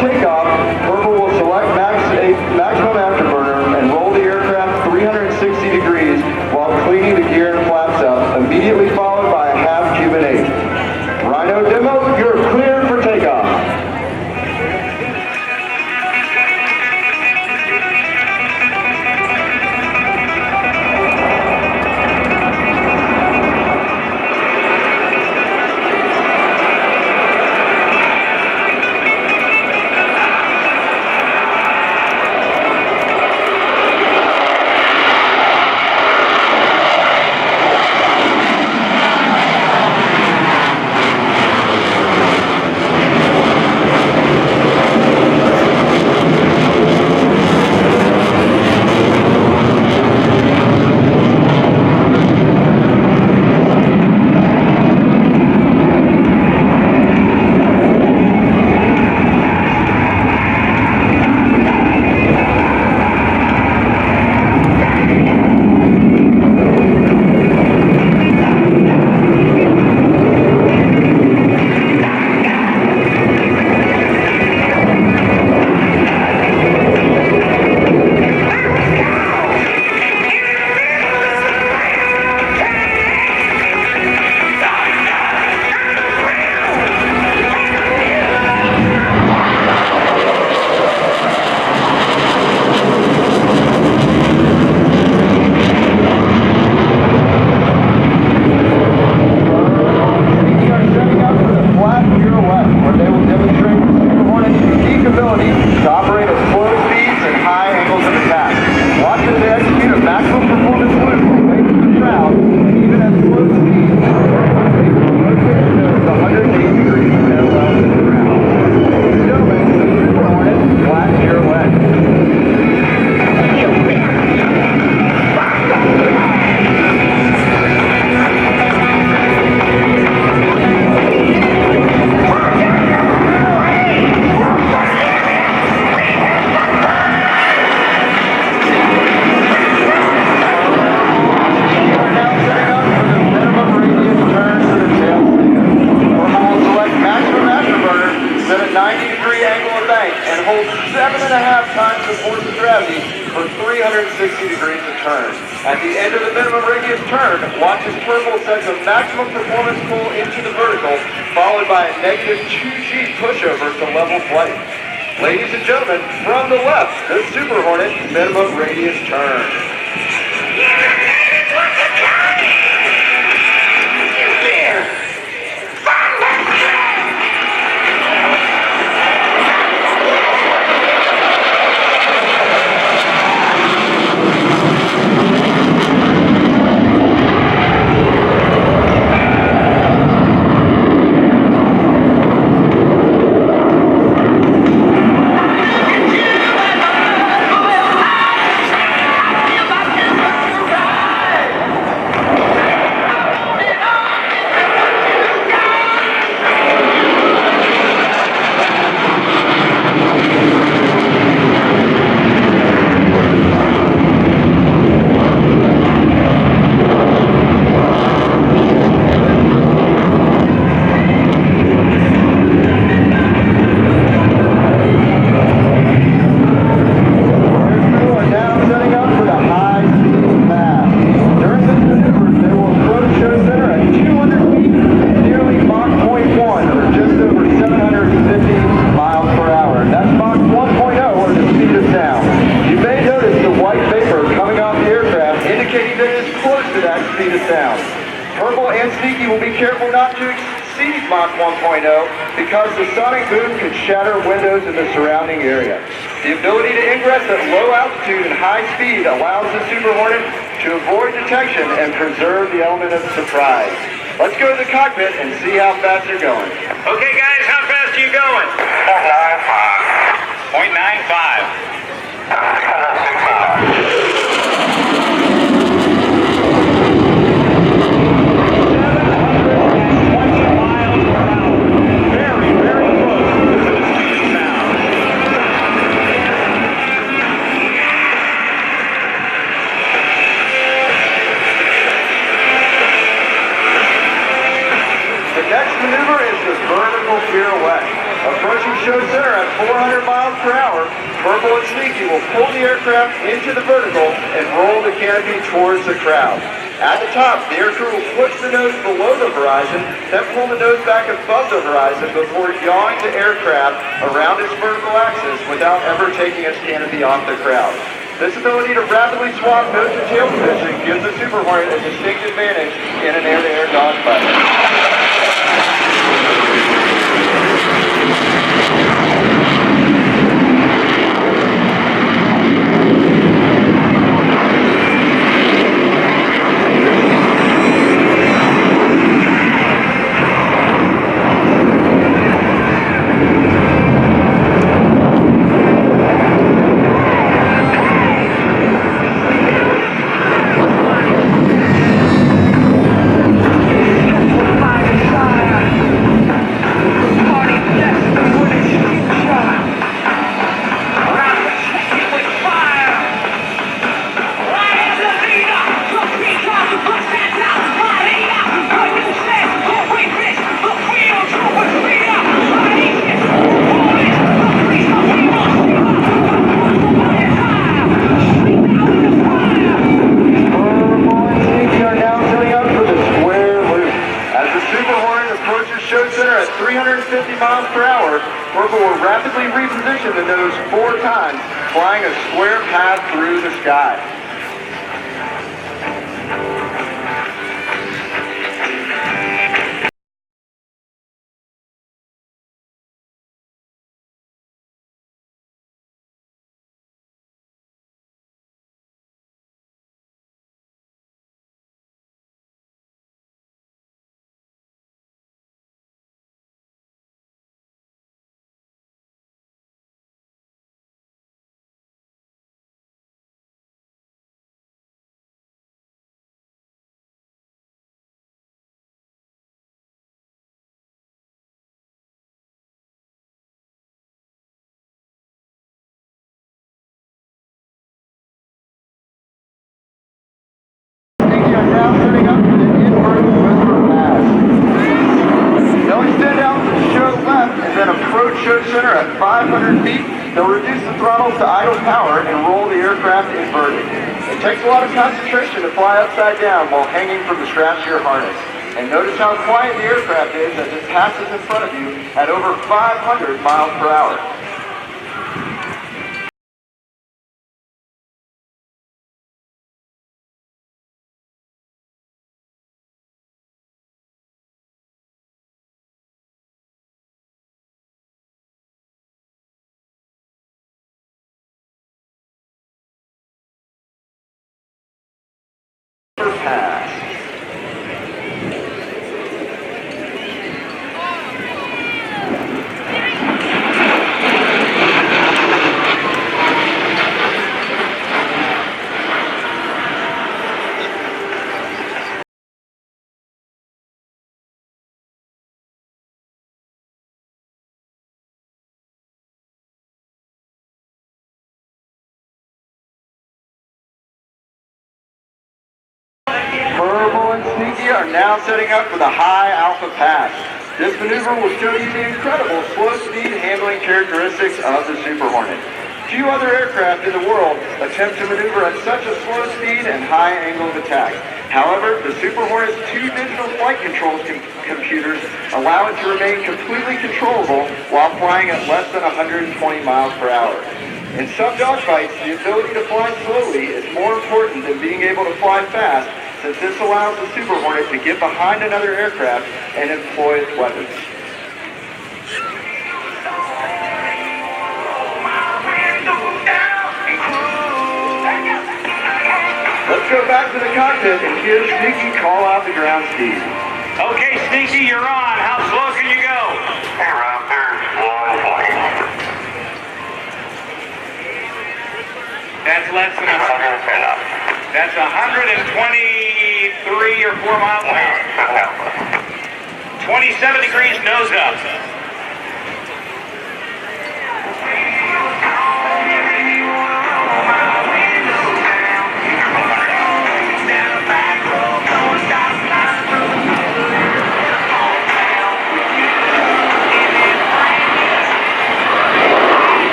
takeoff, Purple will select maximum afterburner and roll the aircraft 360 degrees while cleaning the gear and flaps up, immediately followed by a half Cuban 8. Rhino demo, you're cleared for takeoff. At the end of the minimum radius turn, watch as Purple sets a maximum performance pull into the vertical, followed by a negative 2G pushover to level flight. Ladies and gentlemen, from the left, the Super Hornet minimum radius turn. Purple and Sneaky will be careful not to exceed Mach 1.0 because the sonic boom can shatter windows in the surrounding area. The ability to ingress at low altitude and high speed allows the Super Hornet to avoid detection and preserve the element of surprise. Let's go to the cockpit and see how fast you're going. Okay guys, how fast are you going? 0.95. 0.95. Pirouette. Approaching center at 400 miles per hour, Purple and Sneaky will pull the aircraft into the vertical and roll the canopy towards the crowd. At the top, the aircrew will push the nose below the horizon, then pull the nose back above the horizon before yawing the aircraft around its vertical axis without ever taking its canopy off the crowd. This ability to rapidly swap nose and tail position gives the Super Hornet a distinct advantage in an air-to-air dogfight. Purple will rapidly reposition the nose 4 times, flying a square path through the sky. Show center at 500 feet, they'll reduce the throttles to idle power and roll the aircraft inverted. It takes a lot of concentration to fly upside down while hanging from the straps of your harness. And notice how quiet the aircraft is as it passes in front of you at over 500 miles per hour. Pass. Purple and Sneaky are now setting up for the high alpha pass. This maneuver will show you the incredible slow speed handling characteristics of the Super Hornet. Few other aircraft in the world attempt to maneuver at such a slow speed and high angle of attack. However, the Super Hornet's 2 digital flight controls computers allow it to remain completely controllable while flying at less than 120 miles per hour. In some dogfights, the ability to fly slowly is more important than being able to fly fast, since this allows the Super Hornet to get behind another aircraft and employ its weapons. Let's go back to the cockpit and give Sneaky call out the ground speed. Okay, Sneaky, you're on. How slow can you go? Around 140. That's less than 100. That's 123 or 4 miles an hour. 27 degrees nose up.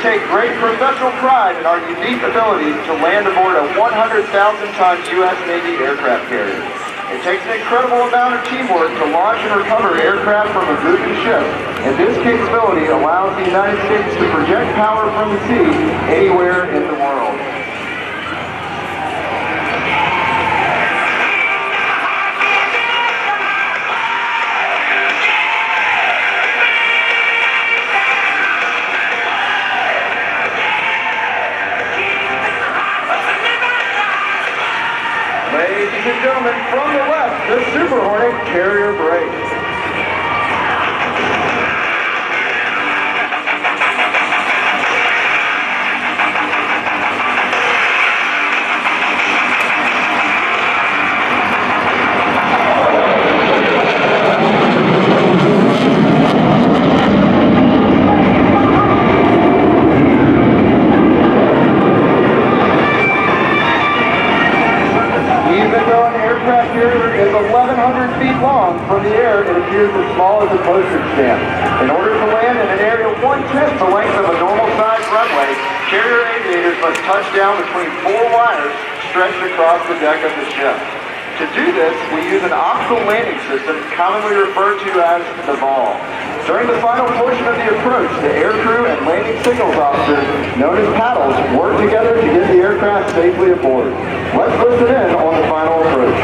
take great professional pride in our unique ability to land aboard a 100,000-ton U.S. Navy aircraft carrier. It takes an incredible amount of teamwork to launch and recover aircraft from a moving ship, and this capability allows the United States to project power from the sea anywhere in the world. Ladies and gentlemen, from the left, the Super Hornet carrier brakes. Is 1,100 feet long. From the air, it appears as small as a postage stamp. In order to land in an area 1/10 the length of a normal-sized runway, carrier aviators must touch down between 4 wires stretched across the deck of the ship. To do this, we use an optical landing system commonly referred to as the ball. During the final portion of the approach, the aircrew and landing signals officers, known as paddles, work together to get the aircraft safely aboard. Let's listen in on the final approach.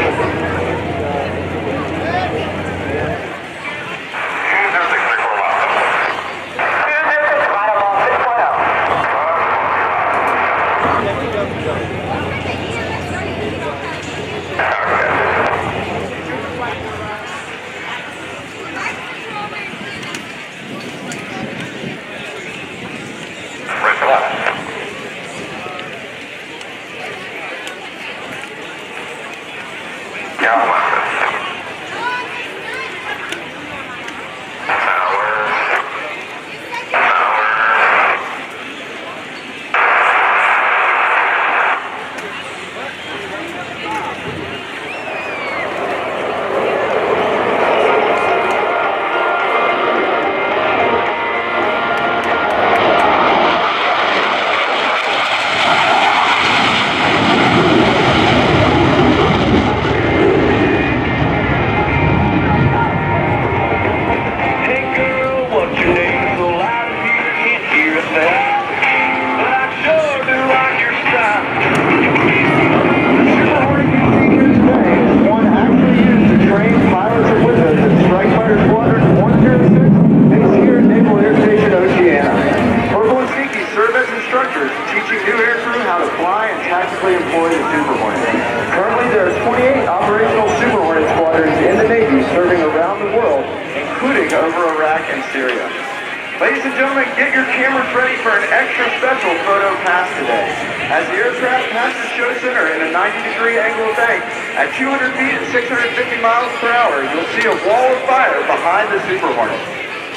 Ladies and gentlemen, get your cameras ready for an extra special photo pass today. As the aircraft passes show center in a 90-degree angle of bank at 200 feet at 650 miles per hour, you'll see a wall of fire behind the Super Hornet.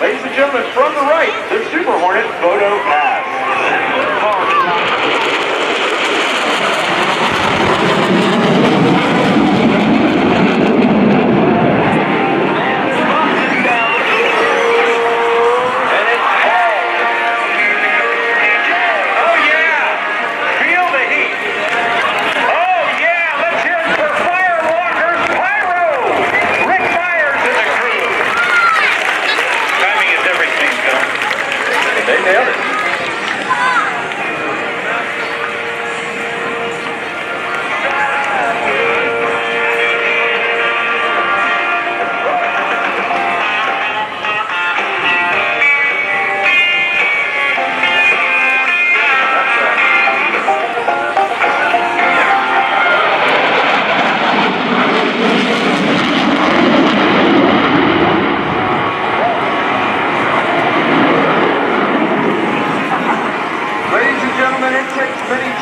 Ladies and gentlemen, from the right, the Super Hornet photo pass. They nailed it.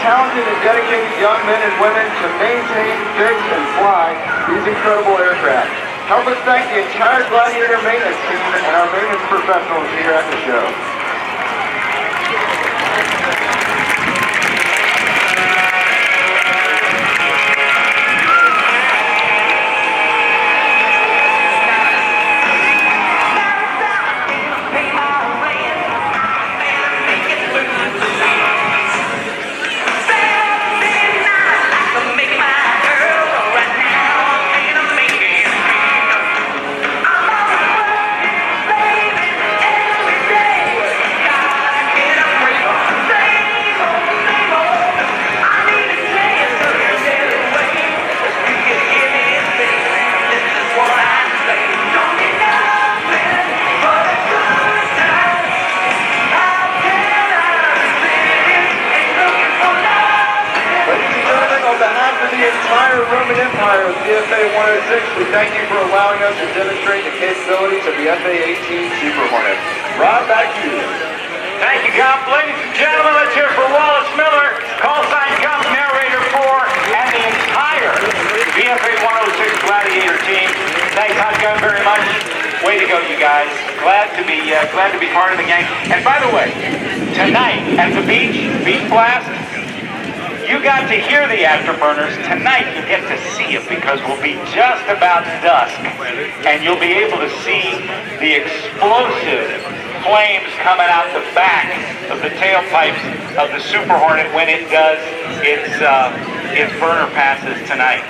Talented and dedicated young men and women to maintain, fix, and fly these incredible aircraft. Help us thank the entire Gladiator maintenance team and our maintenance professionals here at the show. thank you for allowing us to demonstrate the capabilities of the FA-18 Super Hornet. Rob, back to you. Thank you, Comp. Ladies and gentlemen, let's hear for Wallace Miller, call sign Comp, narrator 4, and the entire VFA-106 Gladiator team. Thanks, Hot Gun, very much. Way to go, you guys. Glad to be part of the gang. And by the way, tonight at the beach blast, you got to hear the afterburners. Tonight you get to see them because we'll be just about dusk, and you'll be able to see the explosive flames coming out the back of the tailpipes of the Super Hornet when it does its burner passes tonight.